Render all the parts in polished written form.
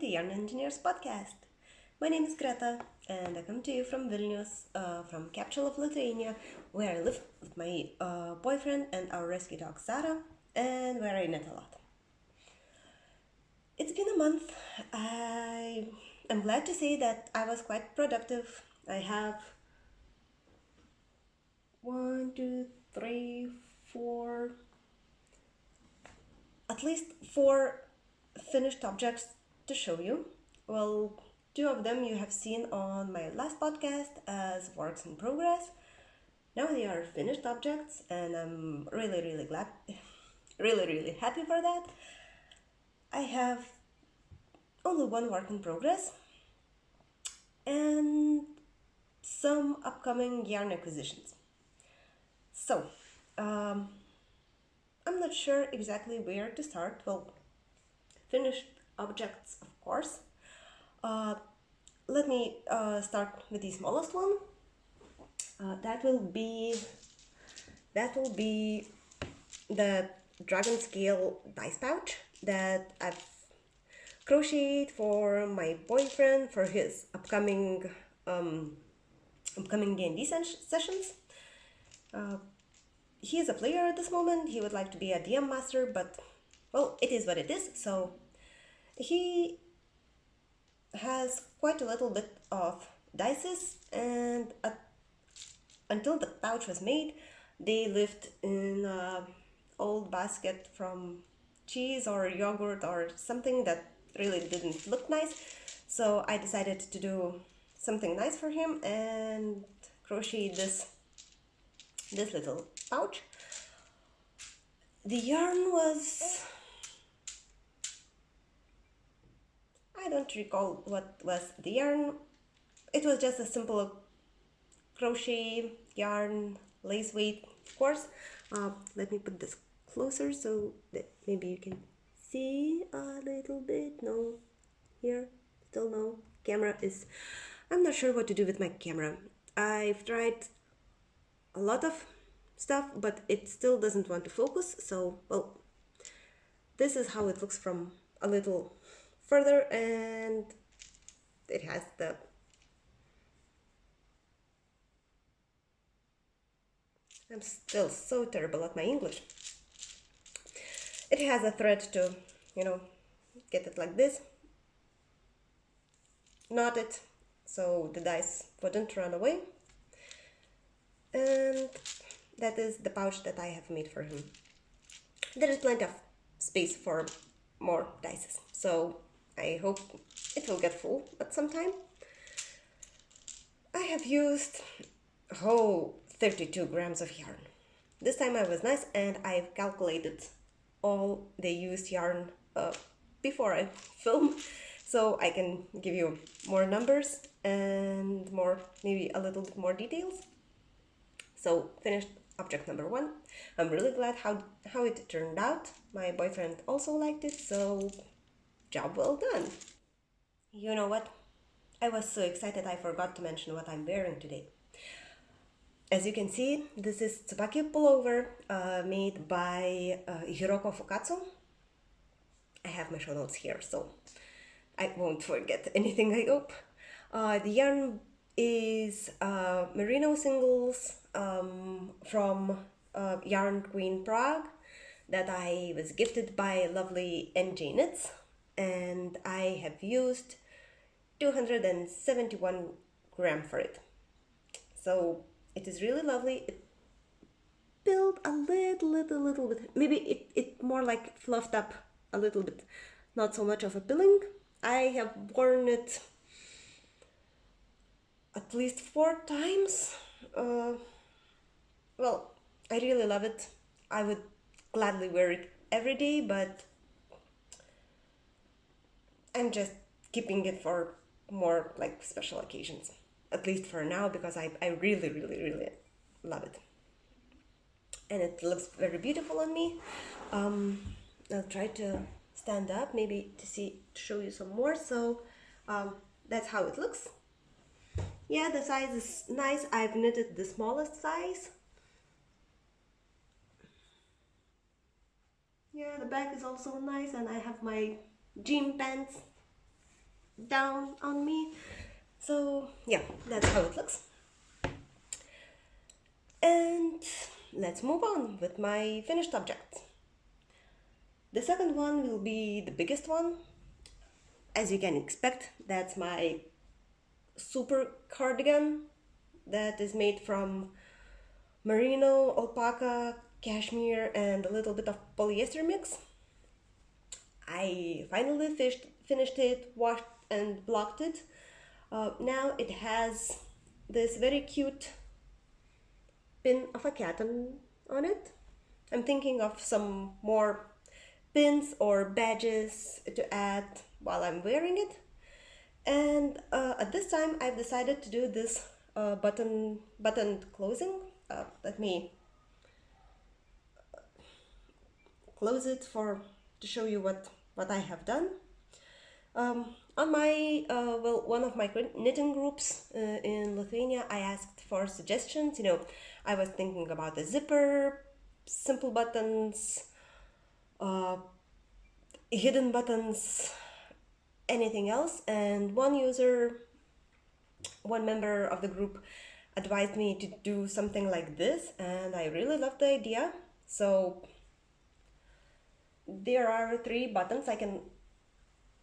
the Yarn Engineers podcast. My name is Greta and I come to you from Vilnius, from capital of Lithuania, where I live with my boyfriend and our rescue dog Zara, and where I knit a lot. It's been a month. I am glad to say that I was quite productive. I have 1, 2, 3, 4, at least 4 finished objects to show you. Well, 2 of them you have seen on my last podcast as works in progress. Now they are finished objects and I'm really glad, really happy for that. I have only 1 work in progress and some upcoming yarn acquisitions. So, I'm not sure exactly where to start. Well, finished objects, of course. Let me start with the smallest one. That will be the dragon scale dice pouch that I've crocheted for my boyfriend for his upcoming D&D sessions. He is a player at this moment. He would like to be a DM master, but well, it is what it is. So he has quite a little bit of dices, and until the pouch was made, they lived in an old basket from cheese or yogurt or something that really didn't look nice. So I decided to do something nice for him and crochet this little pouch. The yarn was, I don't recall what was the yarn. It was just a simple crochet yarn, lace weight, of course. Let me put this closer so that maybe you can see a little bit. No, here, still no. Camera is, I'm not sure what to do with my camera. I've tried a lot of stuff, but it still doesn't want to focus. So, well, this is how it looks from a little further, and it has the I'm still so terrible at my English. It has a thread to, get it like this, knot it so the dice wouldn't run away, and that is the pouch that I have made for him. There is plenty of space for more dices, so I hope it will get full at some time. I have used 32 grams of yarn. This time I was nice and I've calculated all the used yarn before I film, so I can give you more numbers and maybe a little bit more details. So, finished object number 1. I'm really glad how it turned out. My boyfriend also liked it, so job well done. You know what? I was so excited I forgot to mention what I'm wearing today. As you can see, this is Tsubaki pullover made by Hiroko Fukatsu. I have my show notes here, so I won't forget anything, I hope. The yarn is merino singles from Yarn Queen Prague that I was gifted by lovely NJ Knits, and I have used 271 grams for it. So it is really lovely. It built a little bit, maybe it more like fluffed up a little bit, not so much of a pilling. I have worn it at least 4 times. Well, I really love it. I would gladly wear it every day, but I'm just keeping it for more like special occasions, at least for now, because I really love it, and it looks very beautiful on me. I'll try to stand up maybe to show you some more. So that's how it looks. Yeah, the size is nice. I've knitted the smallest size. Yeah, the back is also nice, and I have my jean pants down on me. So yeah, that's how it looks. And let's move on with my finished object. The second one will be the biggest one. As you can expect, that's my super cardigan that is made from merino, alpaca, cashmere, and a little bit of polyester mix. I finally finished it, washed and blocked it. Now it has this very cute pin of a cat on it. I'm thinking of some more pins or badges to add while I'm wearing it. And at this time I've decided to do this buttoned closing. Let me close it to show you what I have done. On my one of my knitting groups in Lithuania, I asked for suggestions. I was thinking about a zipper, simple buttons, hidden buttons, anything else. And one member of the group advised me to do something like this, and I really loved the idea. So there are 3 buttons. I can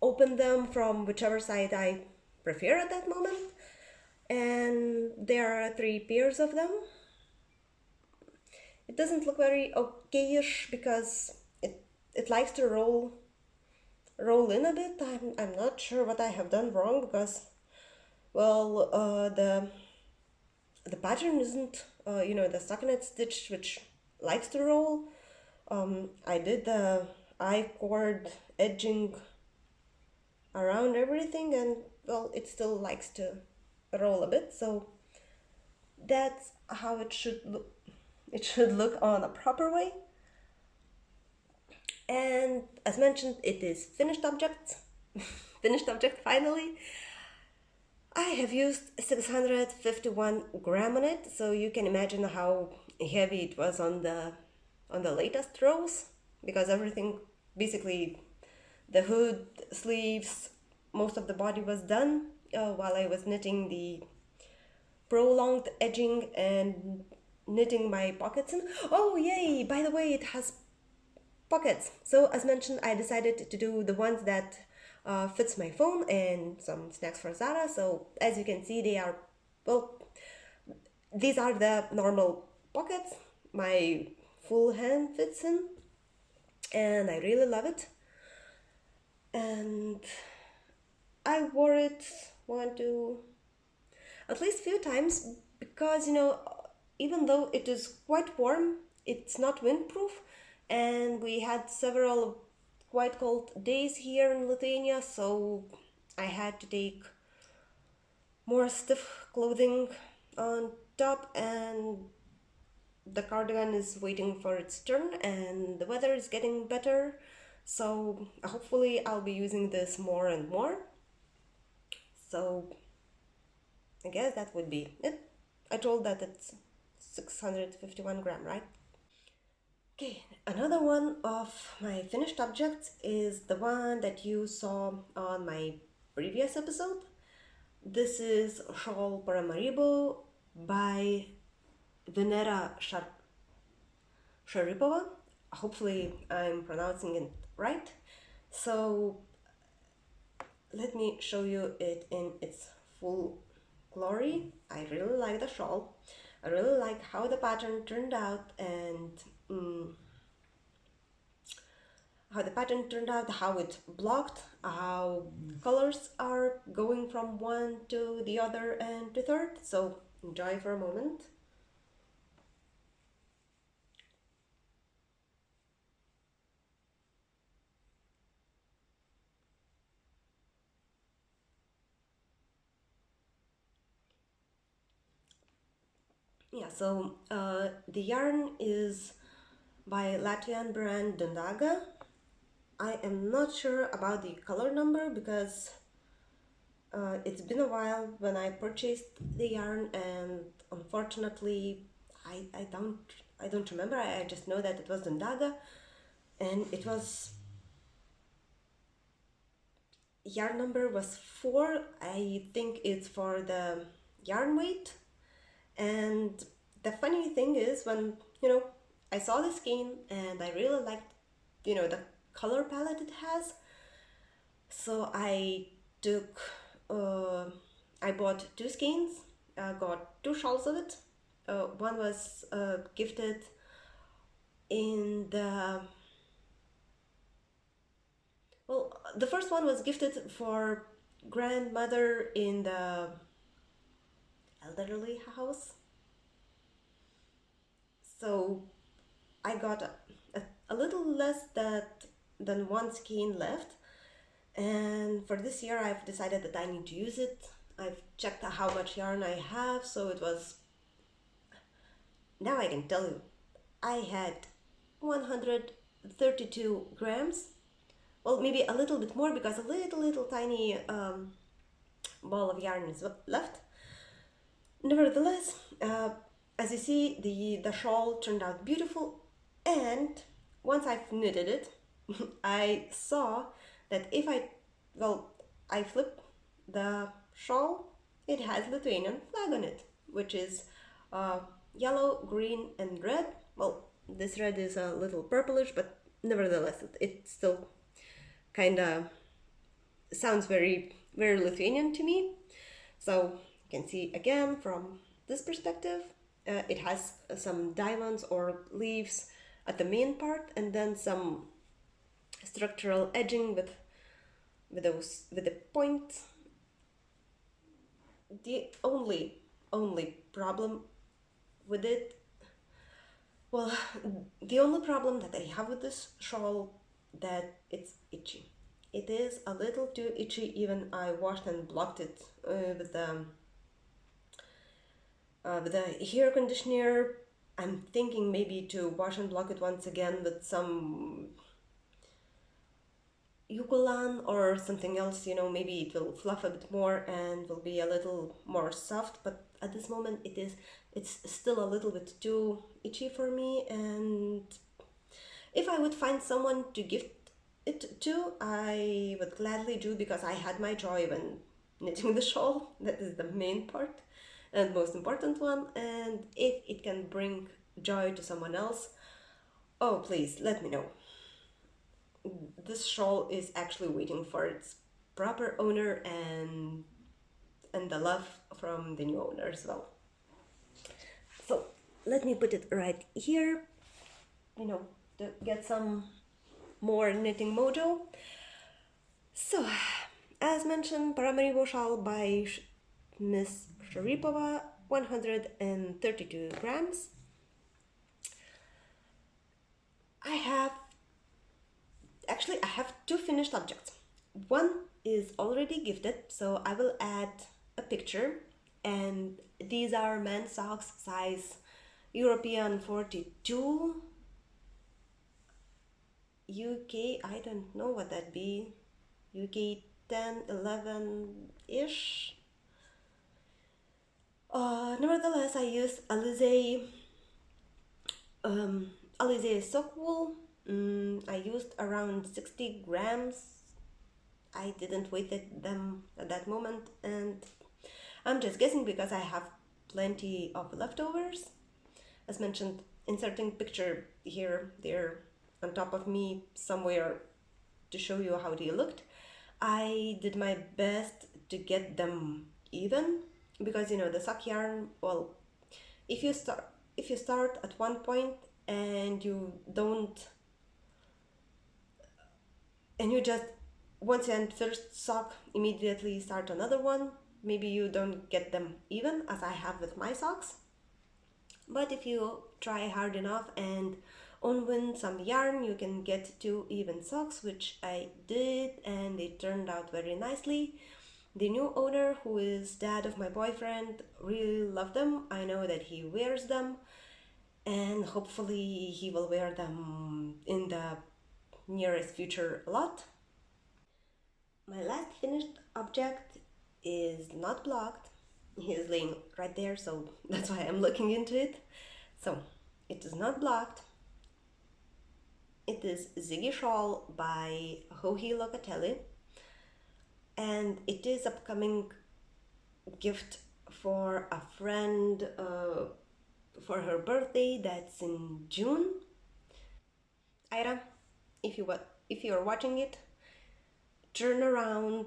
open them from whichever side I prefer at that moment, and there are 3 pairs of them. It doesn't look very okayish because it likes to roll in a bit. I'm not sure what I have done wrong because, well, the pattern isn't the stockinette stitch, which likes to roll. I did the I-cord edging around everything, and well, it still likes to roll a bit. So that's how it should look. It should look on a proper way. And as mentioned, it is finished object. Finished object finally. I have used 651 gram on it, so you can imagine how heavy it was on the latest rows, because everything, basically the hood, sleeves, most of the body was done while I was knitting the prolonged edging and knitting my pockets in. Oh yay, by the way, it has pockets. So as mentioned, I decided to do the ones that fits my phone and some snacks for Zara. So as you can see, they are, well, these are the normal pockets my full hand fits in, and I really love it. And I wore it at least few times because, even though it is quite warm, it's not windproof, and we had several quite cold days here in Lithuania, so I had to take more stiff clothing on top, and the cardigan is waiting for its turn, and the weather is getting better, so hopefully I'll be using this more and more. So I guess that would be it. I told that it's 651 gram, right? Okay, another one of my finished objects is the one that you saw on my previous episode. This is Shawl Paramaribo by Venera Sharipova. Hopefully I'm pronouncing it right. So let me show you it in its full glory. I really like the shawl. I really like how the pattern turned out, and how it blocked, how colors are going from one to the other and to third. So enjoy for a moment. Yeah, so the yarn is by Latvian brand Dundaga. I am not sure about the color number because it's been a while when I purchased the yarn, and unfortunately I don't remember. I just know that it was Dundaga, and it was, yarn number was 4. I think it's for the yarn weight. And the funny thing is, when I saw the skein and I really liked the color palette it has, so took uh, I bought 2 skeins, got 2 shawls of it. One was gifted in the well, the first one was gifted for grandmother in the elderly house. So I got a little less than 1 skein left, and for this year I've decided that I need to use it. I've checked how much yarn I have, so it was, now I can tell you, I had 132 grams. Well, maybe a little bit more because a little tiny ball of yarn is left. Nevertheless, as you see, the shawl turned out beautiful, and once I've knitted it, I saw that if I flip the shawl, it has Lithuanian flag on it, which is yellow, green, and red. Well, this red is a little purplish, but nevertheless, it still kind of sounds very, very Lithuanian to me. So you can see again from this perspective, it has some diamonds or leaves at the main part, and then some structural edging with the points. The only problem with it, well, the only problem that I have with this shawl, that it's itchy. It is a little too itchy. Even I washed and blocked it with the hair conditioner. I'm thinking maybe to wash and block it once again with some Yugolan or something else, maybe it will fluff a bit more and will be a little more soft, but at this moment it's still a little bit too itchy for me. And if I would find someone to gift it to, I would gladly do, because I had my joy when knitting the shawl. That is the main part and most important one, and if it can bring joy to someone else, oh please let me know. This shawl is actually waiting for its proper owner and the love from the new owner as well. So let me put it right here, to get some more knitting mojo. So, as mentioned, Paramaribo shawl by Miss Sharipova, 132 grams. I have 2 finished objects. One is already gifted, so I will add a picture, and these are men's socks, size European 42, UK, I don't know what that be, UK 10, 11-ish. Nevertheless, I used Alizé sock wool. I used around 60 grams. I didn't weigh them at that moment, and I'm just guessing because I have plenty of leftovers. As mentioned, inserting picture here, there on top of me somewhere to show you how they looked. I did my best to get them even, because the sock yarn, well, if you start at one point and you don't, and you just, once you end first sock, immediately start another one, maybe you don't get them even, as I have with my socks. But if you try hard enough and unwind some yarn, you can get 2 even socks, which I did, and they turned out very nicely. The new owner, who is dad of my boyfriend, really loved them. I know that he wears them, and hopefully he will wear them in the nearest future a lot. My last finished object is not blocked. He is laying right there, so that's why I'm looking into it. So it is not blocked. It is Ziggy shawl by Hohi Locatelli. and it is upcoming gift for a friend for her birthday. That's in June. Ira, if you are watching it, turn around,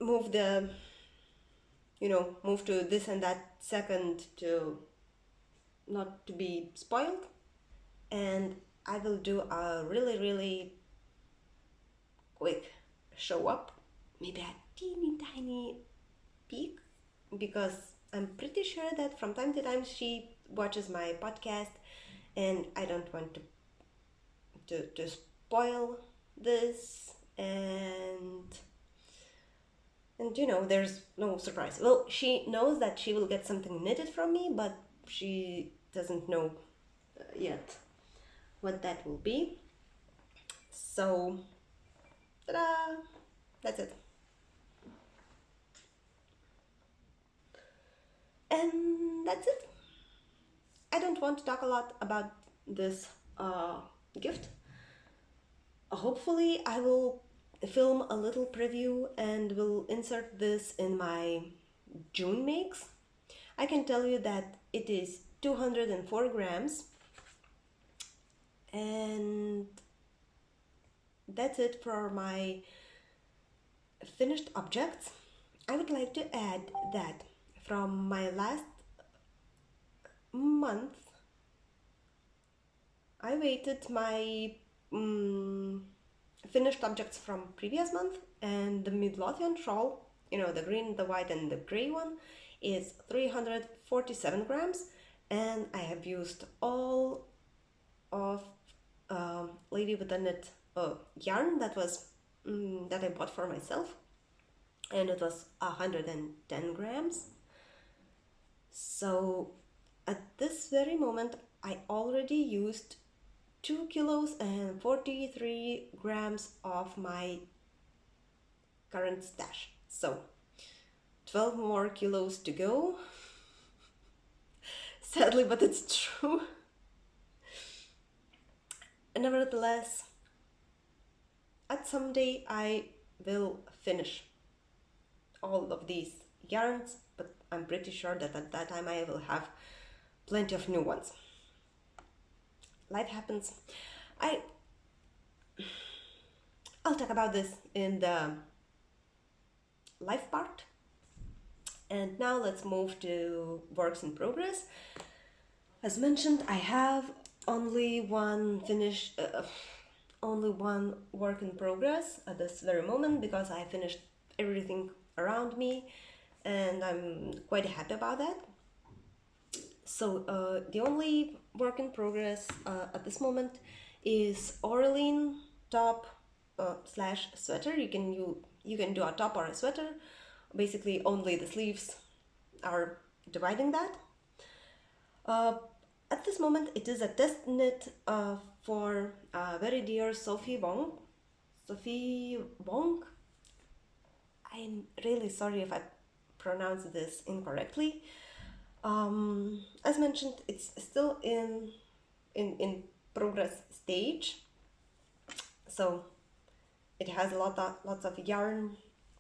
move the move to this and that second to not to be spoiled, and I will do a really quick show up, maybe a teeny tiny peek, because I'm pretty sure that from time to time she watches my podcast, and I don't want to spoil this, and there's no surprise. Well, she knows that she will get something knitted from me, but she doesn't know yet what that will be. So, ta-da! That's it. And that's it. I don't want to talk a lot about this gift. Hopefully I will film a little preview and will insert this in my June makes. I can tell you that it is 204 grams, and that's it for my finished objects. I would like to add that from my last month I waited my finished objects from previous month, and the Midlothian shawl, the green, the white and the gray one, is 347 grams, and I have used all of Lady with the Knit yarn that was that I bought for myself, and it was 110 grams. So at this very moment I already used 2 kilos and 43 grams of my current stash. So 12 more kilos to go. Sadly, but it's true. And nevertheless, at some day I will finish all of these yarns, but I'm pretty sure that at that time I will have plenty of new ones. Life happens. I'll talk about this in the life part. And now let's move to works in progress. As mentioned, I have only one work in progress at this very moment, because I finished everything around me and I'm quite happy about that. So the only work in progress at this moment is Orlean top slash sweater. You can do a top or a sweater. Basically, only the sleeves are dividing that. At this moment, it is a test knit for very dear Sophie Wong. I'm really sorry if I pronounce this incorrectly. As mentioned, it's still in progress stage, so it has lots of yarn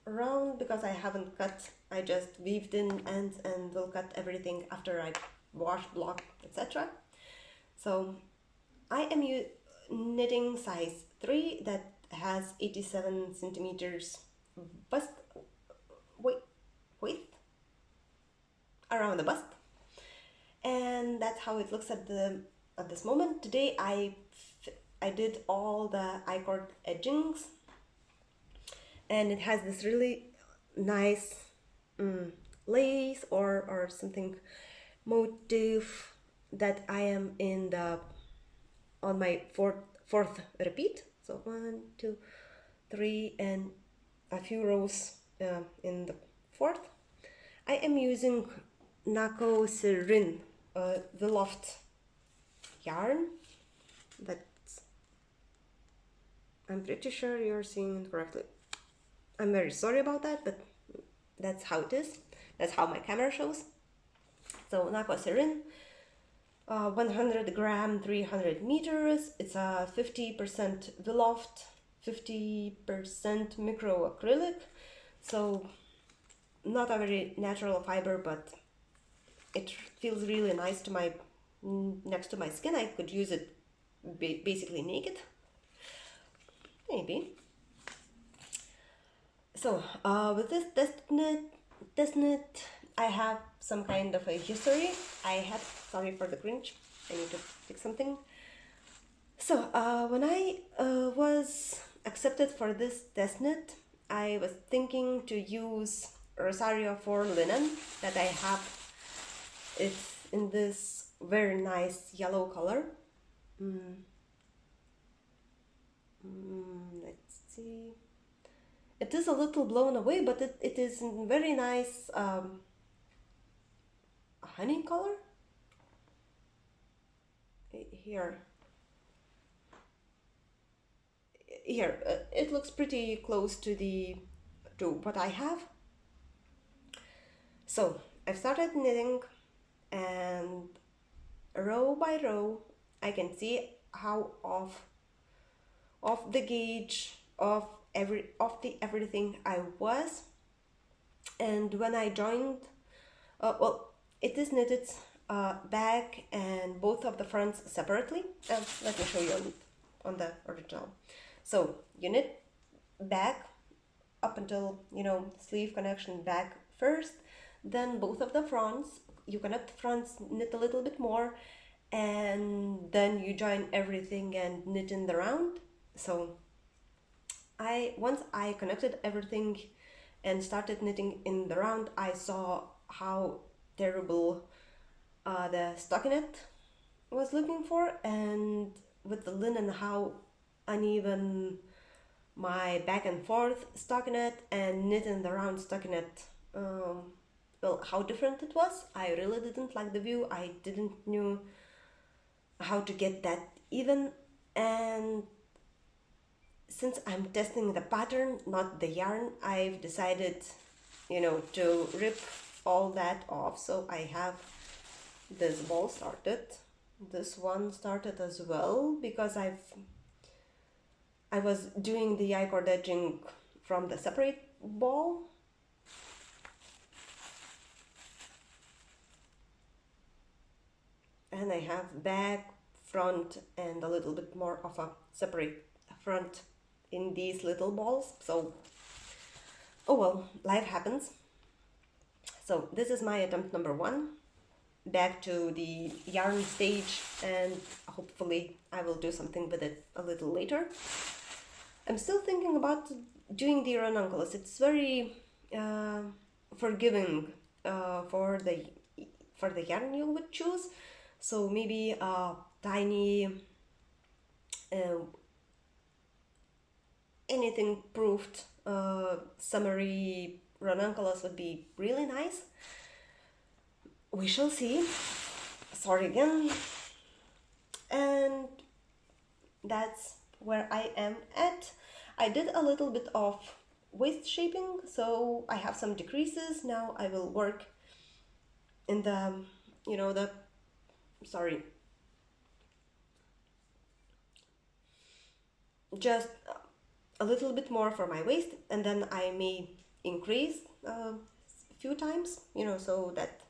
around because I haven't cut. I just weaved in ends and will cut everything after I wash, block, etc. So I am knitting size 3 that has 87 centimeters bust width around the bust, and that's how it looks at this moment. Today I did all the I-cord edgings, and it has this really nice lace or something motif that I am on my fourth repeat. So 1, 2, 3 and a few rows in the fourth. I am using Nako Serin, the Loft yarn. I'm pretty sure you're seeing it correctly. I'm very sorry about that, but that's how it is. That's how my camera shows. So Nako Serin, 100 gram, 300 meters. It's a 50% Veloft 50% micro acrylic, so not a very natural fiber, but it feels really nice to my next to my skin. I could use it basically naked, maybe. So with this test knit, I have some kind of a history. Sorry for the cringe, I need to fix something. So when I was accepted for this test knit, I was thinking to use Rosario for linen that I have. It's in this very nice yellow color. Let's see. It is a little blown away, but it is very nice honey color. Here, it looks pretty close to what I have. So I've started knitting, and row by row I can see how off the gauge of everything I was. And when I joined, well, it is knitted back and both of the fronts separately. Let me show you on the original. So you knit back up until, you know, sleeve connection back first, then both of the fronts, you connect the fronts, knit a little bit more, and then you join everything and knit in the round. So once I connected everything and started knitting in the round, I saw how terrible the stockinette was looking for, and with the linen how uneven my back and forth stockinette and knit in the round stockinette, well, how different it was. I really didn't like the view. I didn't knew how to get that even, and since I'm testing the pattern, not the yarn, I've decided, you know, to rip all that off. So I have this ball started, this one started as well, because I was doing the I-cord edging from the separate ball. And I have back, front, and a little bit more of a separate front in these little balls. So, oh well, life happens. So this is my attempt number 1. Back to the yarn stage, and hopefully I will do something with it a little later. I'm still thinking about doing the ranunculus. It's very forgiving for the yarn you would choose. So maybe a tiny anything proofed summery ranunculus would be really nice. We shall see. Sorry again. And that's where I am at. I did a little bit of waist shaping, so I have some decreases. Now I will work in the, you know, just a little bit more for my waist, and then I may increase a few times, you know, so that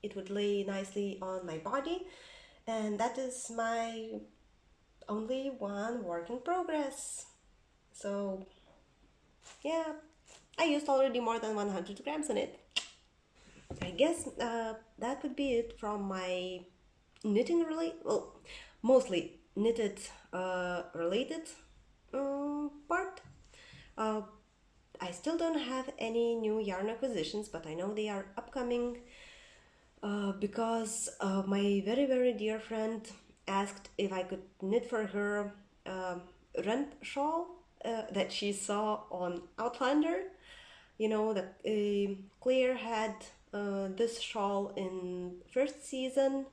it would lay nicely on my body. And that is my only one work in progress. So yeah, I used already more than 100 grams in it. I guess that would be it from my knitting well, mostly knitted related part. I still don't have any new yarn acquisitions, but I know they are upcoming because my very dear friend asked if I could knit for her rent shawl that she saw on Outlander. You know that Claire had this shawl in first season.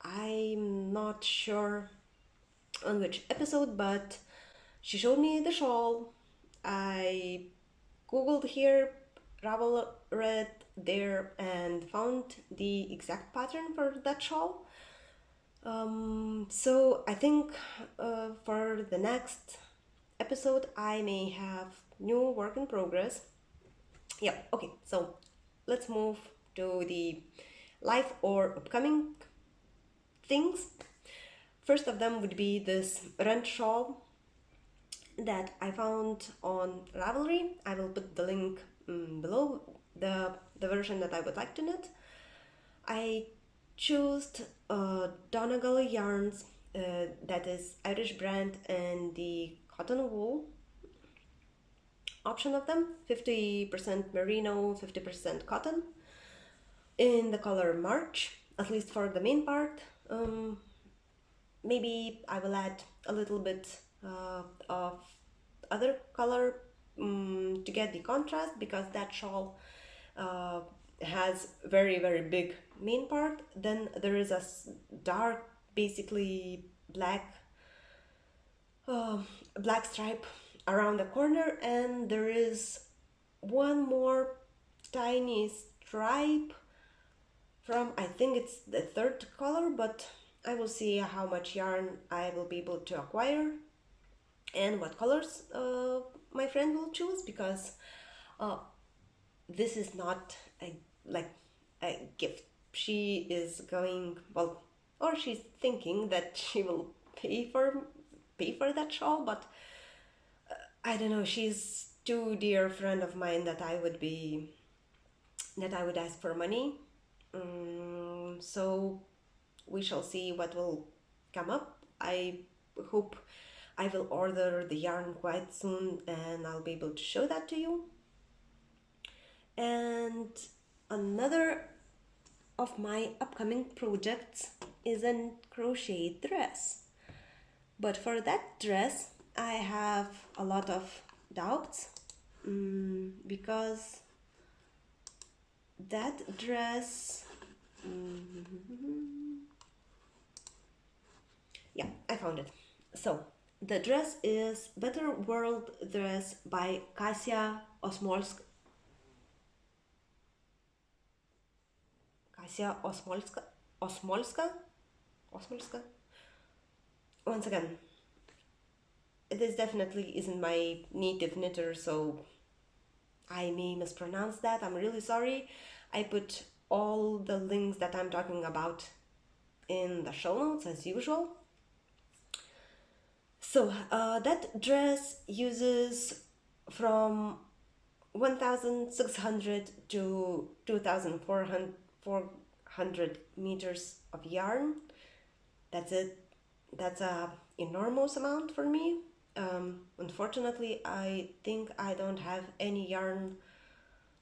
I'm not sure on which episode, but she showed me the shawl. I googled here, Ravel read there, and found the exact pattern for that shawl. So I think for the next episode I may have new work in progress. Yeah, okay, so let's move to the life or upcoming things. First of them would be this rent shawl that I found on Ravelry. I will put the link below, the version that I would like to knit. I chose Donegal yarns, that is Irish brand, and the cotton wool option of them, 50% merino, 50% cotton, in the color March, at least for the main part. Maybe I will add a little bit of other color to get the contrast, because that shawl has very big main part. Then there is a dark, basically black stripe around the corner, and there is one more tiny stripe from, I think it's the third color, but I will see how much yarn I will be able to acquire and what colors my friend will choose, because this is not a gift. She is going, well, or she's thinking that she will pay for that shawl, but I don't know, she's too dear friend of mine that I would ask for money. So we shall see what will come up. I hope I will order the yarn quite soon and I'll be able to show that to you. And another of my upcoming projects is a crochet dress. But for that dress, I have a lot of doubts, because that dress, yeah, I found it. So the dress is Better World dress by Kasia Osmolska. Osmolska. Once again, this definitely isn't my native knitter, so I may mispronounce that. I'm really sorry. I put all the links that I'm talking about in the show notes as usual. So that dress uses from 1,600 to 2,400 meters of yarn. That's it. That's a enormous amount for me. Unfortunately, I think I don't have any yarn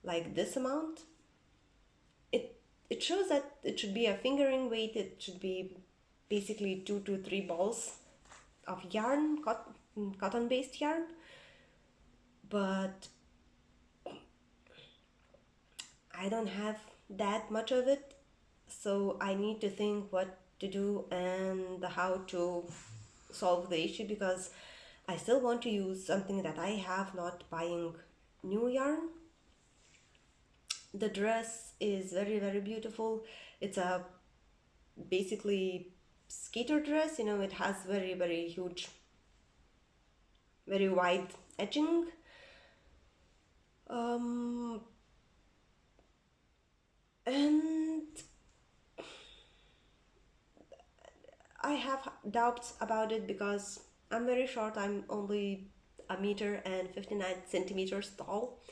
like this amount. It shows that it should be a fingering weight. It should be basically 2 to 3 balls of yarn, cotton-based yarn, but I don't have that much of it, so I need to think what to do and how to solve the issue, because I still want to use something that I have, not buying new yarn. The dress is very beautiful. It's a basically skater dress, it has very huge, very wide edging. And I have doubts about it because I'm very short. I'm only 1 meter and 59 centimeters tall.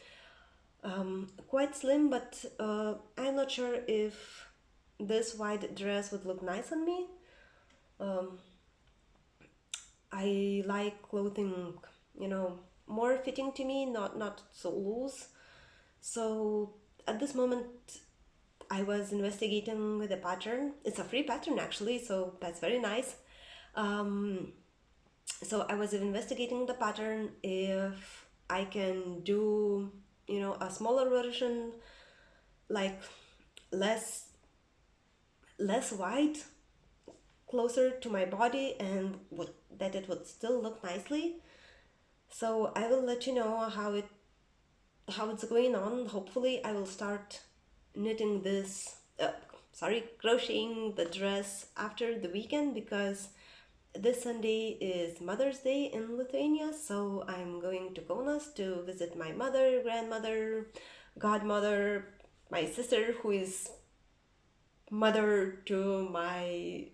Quite slim, but I'm not sure if this wide dress would look nice on me. I like clothing, more fitting to me, not so loose. So at this moment, I was investigating the pattern. It's a free pattern actually, so that's very nice. So I was investigating the pattern if I can do, a smaller version, like less wide, closer to my body, and that it would still look nicely. So I will let you know how it's going on. Hopefully I will start knitting crocheting the dress after the weekend, because this Sunday is Mother's Day in Lithuania, so I'm going to Kaunas to visit my mother, grandmother, godmother, my sister, who is mother to my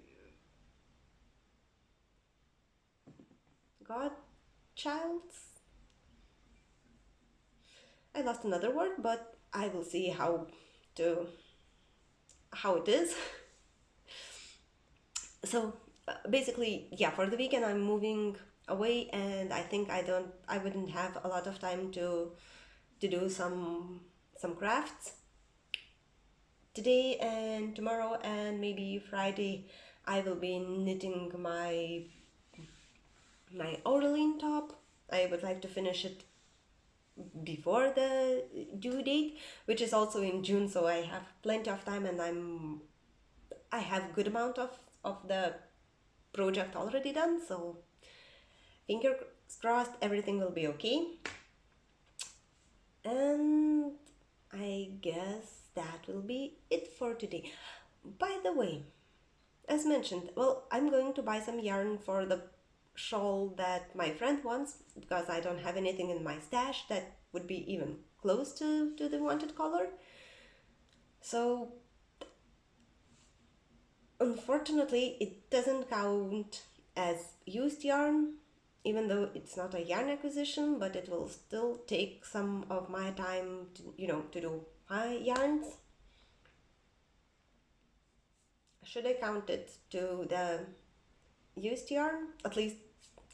godchild. I lost another word, but I will see to how it is. So basically, yeah, for the weekend I'm moving away, and I think I wouldn't have a lot of time to do some crafts today and tomorrow, and maybe Friday. I will be knitting my Aureline top. I would like to finish it before the due date, which is also in June, so I have plenty of time, and I have good amount of the project already done, so fingers crossed everything will be okay. And I guess that will be it for today. By the way, as mentioned, well, I'm going to buy some yarn for the shawl that my friend wants, because I don't have anything in my stash that would be even close to the wanted color. So unfortunately, it doesn't count as used yarn, even though it's not a yarn acquisition, but it will still take some of my time to do my yarns. Should I count it to the used yarn? At least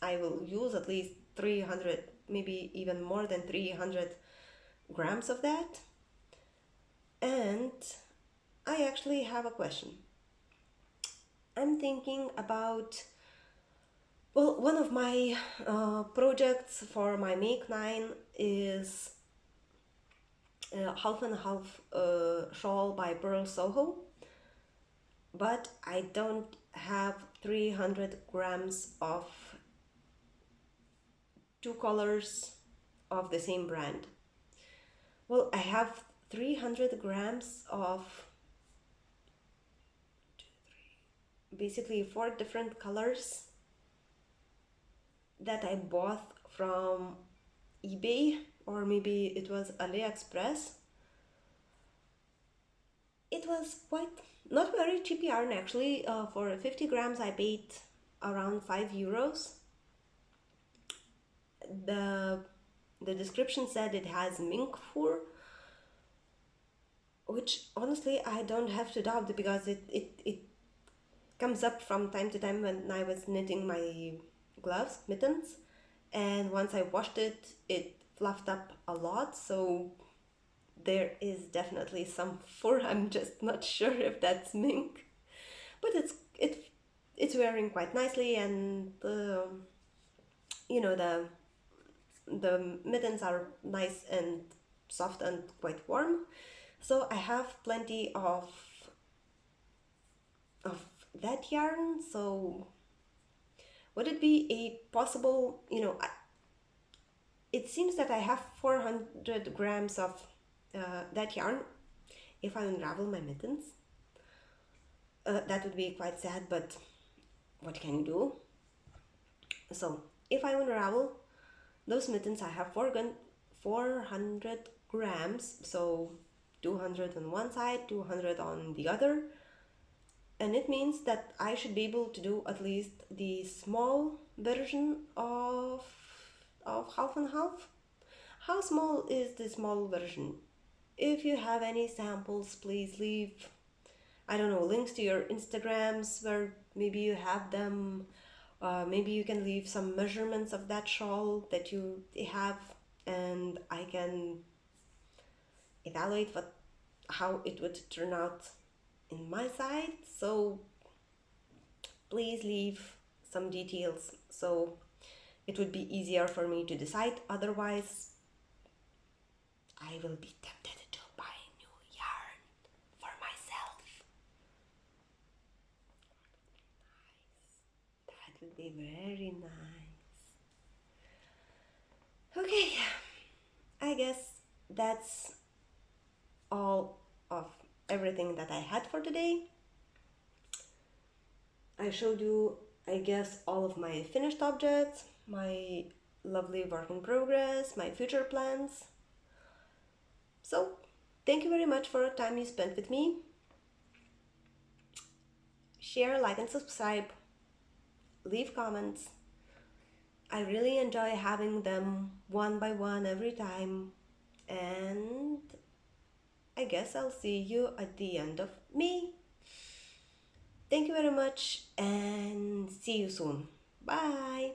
I will use at least 300, maybe even more than 300 grams of that. And I actually have a question. I'm thinking about, well, one of my projects for my Make 9 is half and half shawl by Pearl Soho, but I don't have 300 grams of two colors of the same brand. Well, I have 300 grams of basically 4 different colors that I bought from eBay, or maybe it was AliExpress. It was quite not very cheap yarn actually. For 50 grams I paid around €5. The description said it has mink fur, which honestly I don't have to doubt, because it comes up from time to time when I was knitting my gloves, mittens, and once I washed it, it fluffed up a lot, so there is definitely some fur. I'm just not sure if that's mink, but it's wearing quite nicely, and you know the mittens are nice and soft and quite warm. So I have plenty of that yarn. So would it be a possible, it seems that I have 400 grams of that yarn. If I unravel my mittens, that would be quite sad, but what can you do? So if I unravel those mittens, I have 400 grams, so 200 on one side, 200 on the other, and it means that I should be able to do at least the small version of half and half. How small is the small version? If you have any samples, please leave, I don't know, links to your Instagrams where maybe you have them. Maybe you can leave some measurements of that shawl that you have, and I can evaluate how it would turn out in my side. So please leave some details so it would be easier for me to decide. Otherwise, I will be tempted to buy new yarn for myself. That would be very nice. Okay, I guess that's all of everything that I had for today. I showed you I guess all of my finished objects, my lovely work in progress, my future plans. So, thank you very much for the time you spent with me. Share, like, and subscribe. Leave comments. I really enjoy having them one by one every time. And I guess I'll see you at the end of May. Thank you very much and see you soon. Bye.